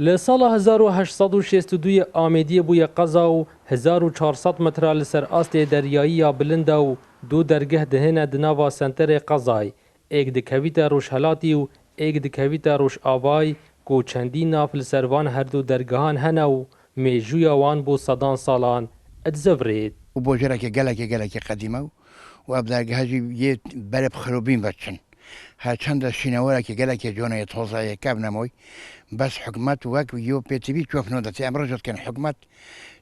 لسال 1862 آمیدی بوی قزا و 1400 متر لسر آست دریایی یا بلند و دو درگه دهنه دناوا سنتر قزای ایک دکویت روشهلاتی و ایک دکویت روش آوای کو چندی ناف لسروان هر دو درگهان هنو میجویا وان بو صدان سالان اتزورید و بوجره که گلک قدیمه و ابدرگه یه برب خروبین بچن هرچند شینواره که گلک جونه توزیع کب نموی بس حکومت وقت یو پیتوی چوف نودتی امر جد کن حکومت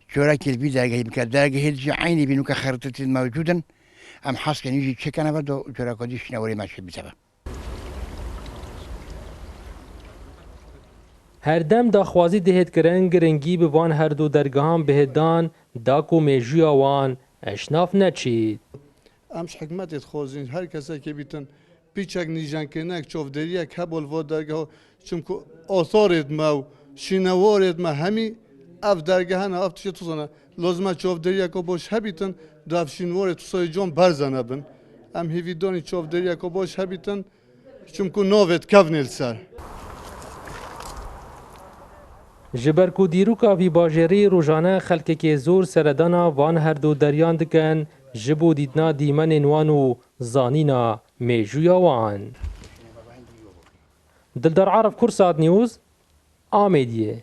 جورا که البی درگه بکر درگه هیچ عینی بینو که خرطتی موجودن ام حس کنی یجی چه کنه و جورا کدی شینواری ماشی بیتبه هر دم داخوازی دهید کرن گرنگی به وان هر دو درگهان بهدان داکو میجویا وان اشناف نچید امش حکمت خوازین هر کسی که بیتن پیچک نیجان کنک چوفدریه کبول و درگاه چونکو آثارت ما و شینوارت ما همی اف درگاه هنه اف تشه توزانه لازمه چوفدریه که باش هبیتن داف شینوارت توسای جان برزنه بن ام هیویدانی چوفدریه که باش هبیتن چونکو نووت کونیل سر جبر کو دیروکا وی باجری روزانه خلک که زور سردانا وان هر دو دریان دکن جبو دیدنا دیمن نوان و زانینا میجویا وان دلدار عرف کرسات نیوز آمیدیه